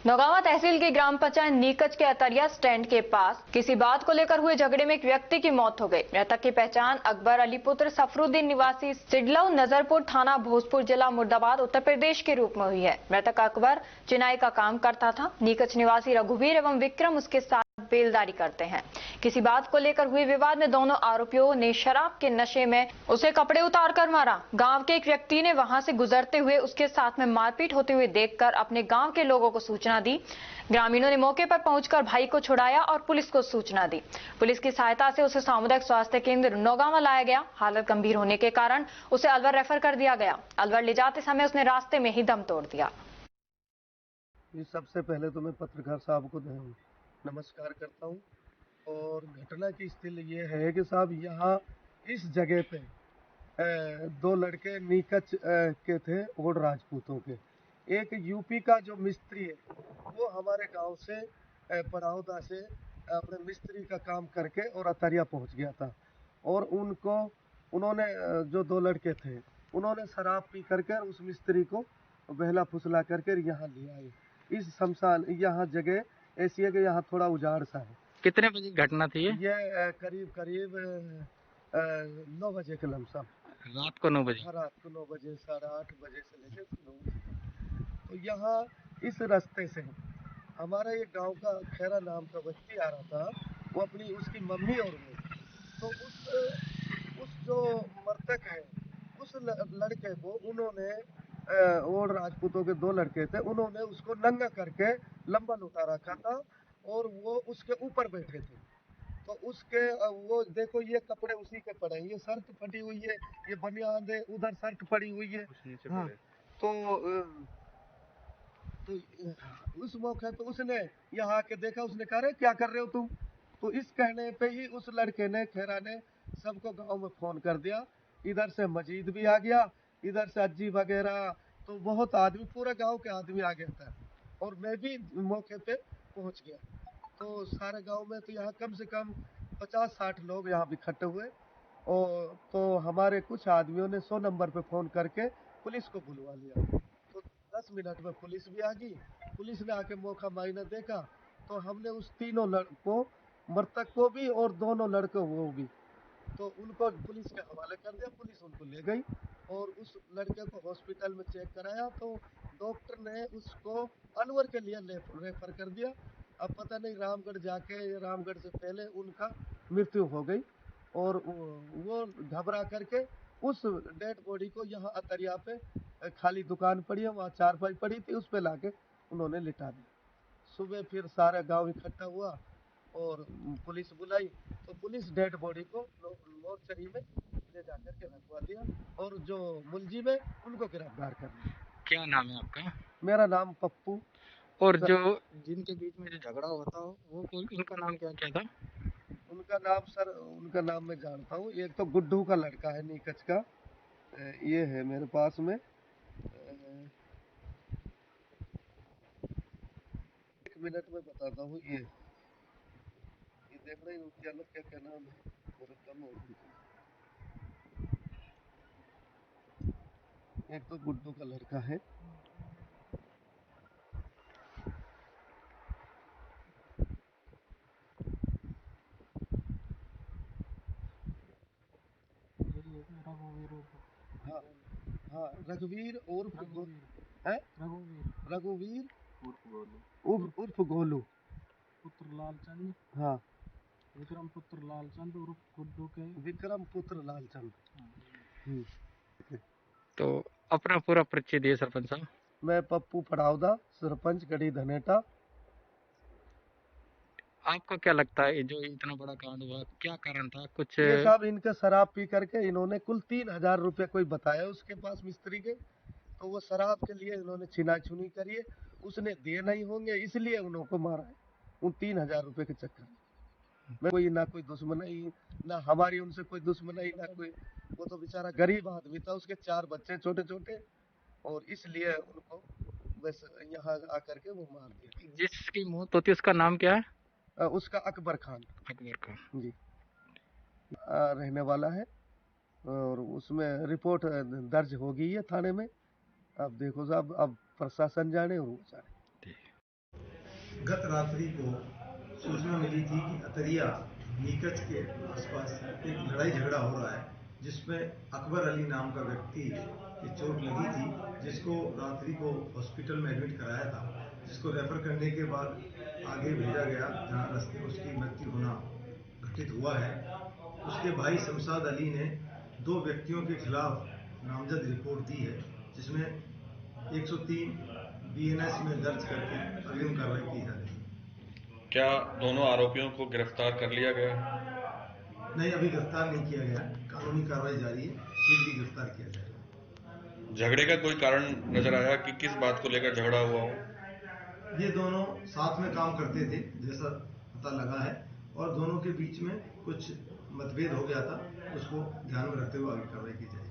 नौगावा तहसील की ग्राम पंचायत नीकच के अतरिया स्टैंड के पास किसी बात को लेकर हुए झगड़े में एक व्यक्ति की मौत हो गई। मृतक की पहचान अकबर अली पुत्र सफरुद्दीन निवासी सिडलऊ नजरपुर थाना भोजपुर जिला मुर्दाबाद उत्तर प्रदेश के रूप में हुई है। मृतक अकबर चिनाई का काम करता था। नीकच निवासी रघुवीर एवं विक्रम उसके साथ बेलदारी करते हैं। किसी बात को लेकर हुए विवाद में दोनों आरोपियों ने शराब के नशे में उसे कपड़े उतार कर मारा। गांव के एक व्यक्ति ने वहां से गुजरते हुए उसके साथ में मारपीट होते हुए देखकर अपने गांव के लोगों को सूचना दी। ग्रामीणों ने मौके पर पहुंचकर भाई को छुड़ाया और पुलिस को सूचना दी। पुलिस की सहायता से उसे सामुदायिक स्वास्थ्य केंद्र नौगावा लाया गया। हालत गंभीर होने के कारण उसे अलवर रेफर कर दिया गया। अलवर ले जाते समय उसने रास्ते में ही दम तोड़ दिया। सबसे पहले तो मैं पत्रकार साहब को नमस्कार करता हूं। और घटना की स्थिति ये है कि साहब यहाँ इस जगह पे दो लड़के नीकच के थे ओड राजपूतों के। एक यूपी का जो मिस्त्री है वो हमारे गांव से पड़ावदा से अपने मिस्त्री का काम करके और अतरिया पहुंच गया था। और उन्होंने जो दो लड़के थे उन्होंने शराब पी करके उस मिस्त्री को बहला फुसला करके यहाँ ले आए। इस शमशान यहाँ जगह ऐसी है कि यहाँ थोड़ा उजाड़ सा है। कितने बजे घटना थी ये करीब 9 बजे के लमसम। रात को 9 बजे? हाँ, रात को 9 बजे 8:30 बजे से लेकर 9 बजे। तो यहाँ इस रास्ते से हमारा एक गांव का खैरा नाम का व्यक्ति आ रहा था। वो अपनी उसकी मम्मी और वो तो उस जो मृतक है उस लड़के को उन्होंने और राजपूतों के दो लड़के थे, उन्होंने उसको नंगा करके लंबा लुटा रखा था और वो उसके ऊपर बैठे थे। तो उसके वो देखो ये कपड़े उसी के पड़े हैं, ये शर्ट फटी हुई है, ये बनियान है, उधर शर्ट पड़ी हुई है। हाँ, तो उस मौके पे उसने यहाँ आके देखा, उसने कहा क्या कर रहे हो तुम। तो इस कहने पे ही उस लड़के ने खैरा ने सबको गांव में फोन कर दिया। इधर से मजीद भी आ गया, इधर से अज्जी वगैरह, तो बहुत आदमी, पूरा गांव के आदमी आ गया था और मैं भी मौके पे पहुंच गया। तो सारे गांव में तो यहाँ कम से कम 50-60 लोग यहाँ इकट्ठे हुए। और तो हमारे कुछ आदमियों ने 100 नंबर पे फोन करके पुलिस को बुलवा लिया। तो 10 मिनट में पुलिस भी आ गई। पुलिस ने आके मौका मायने देखा तो हमने उस तीनों लड़कों, मृतक को भी और दोनों लड़कों वो भी, तो उनको पुलिस के हवाले कर दिया। पुलिस उनको ले गई और उस लड़के को हॉस्पिटल में चेक कराया तो डॉक्टर ने उसको अलवर के लिए रेफर कर दिया। अब पता नहीं रामगढ़ जाके, रामगढ़ से पहले उनका मृत्यु हो गई और वो घबरा करके उस डेड बॉडी को यहाँ अतरिया पे खाली दुकान पड़ी है, वहाँ चारपाई पड़ी थी, उस पे लाके उन्होंने लिटा दिया। सुबह फिर सारा गांव इकट्ठा हुआ और पुलिस बुलाई तो पुलिस डेड बॉडी को मोर्चरी में ले जाकर के रखवा दिया और जो मुलजिम है उनको गिरफ्तार कर लिया। क्या नाम है आपका? मेरा नाम पप्पू। और जो जिनके बीच में जो झगड़ा हुआ था वो उनका नाम क्या क्या था? उनका नाम सर, उनका नाम मैं जानता हूँ। एक तो गुड्डू का लड़का है नीकच का, ये है मेरे पास में। एक मिनट में बताता हूँ। ये देख रहे हो क्या क्या क्या नाम है, मेरे कम हो गई। एक तो गुड्डू का लड़का है, हाँ हाँ, रघुवीर उर्फ रघुवीर उर्फ गोलू, पुत्र लालचंद। हाँ, विक्रम पुत्र लालचंद उर्फ गुड्डू के। विक्रम पुत्र लालचंद। तो अपना पूरा परिचय दिए सरपंच साहब। मैं पप्पू पड़ावदा, सरपंच गढ़ी धनेटा। आपको क्या लगता है जो इतना बड़ा कांड हुआ, क्या कारण था? कुछ ये साहब इनके शराब पी करके इन्होंने कुल 3000 रुपये कोई बताया उसके पास मिस्त्री के, तो वो शराब के लिए इन्होंने छिना छुनी करी है, उसने दिए नहीं होंगे इसलिए उनको मारा है उन 3000 रुपये के चक्कर में। कोई ना कोई दुश्मनी, ना हमारी उनसे कोई दुश्मनी, ना कोई, वो तो बेचारा गरीब आदमी था, उसके 4 बच्चे छोटे छोटे, और इसलिए उनको बस यहाँ आकर के वो मार दिया। जिसकी मौत होती है उसका नाम क्या है? उसका अकबर खान। अकबर खान जी, रहने वाला है और उसमें रिपोर्ट दर्ज हो गई है थाने में। अब देखो साहब, अब प्रशासन जाने और वो जाने। गत रात्रि को सूचना मिली थी कि अतरिया नीकच के आसपास एक लड़ाई झगड़ा हो रहा है, जिसमें अकबर अली नाम का व्यक्ति की चोट लगी थी, जिसको रात्रि को हॉस्पिटल में एडमिट कराया था, जिसको रेफर करने के बाद आगे भेजा गया, जहां रास्ते में उसकी मृत्यु होना घटित हुआ है। उसके भाई शमशाद अली ने 2 व्यक्तियों के खिलाफ नामजद रिपोर्ट दी है, जिसमें 103 BNS में दर्ज करके अग्रिम कार्रवाई की जा रही है। क्या दोनों आरोपियों को गिरफ्तार कर लिया गया? नहीं, अभी गिरफ्तार नहीं किया गया, कानूनी कार्रवाई जारी है, शीघ्र ही गिरफ्तार किया जाएगा। झगड़े का कोई कारण नजर आया कि किस बात को लेकर झगड़ा हुआ हो? ये दोनों साथ में काम करते थे, जैसा पता लगा है, और दोनों के बीच में कुछ मतभेद हो गया था, उसको ध्यान में रखते हुए आगे कार्रवाई की जाएगी।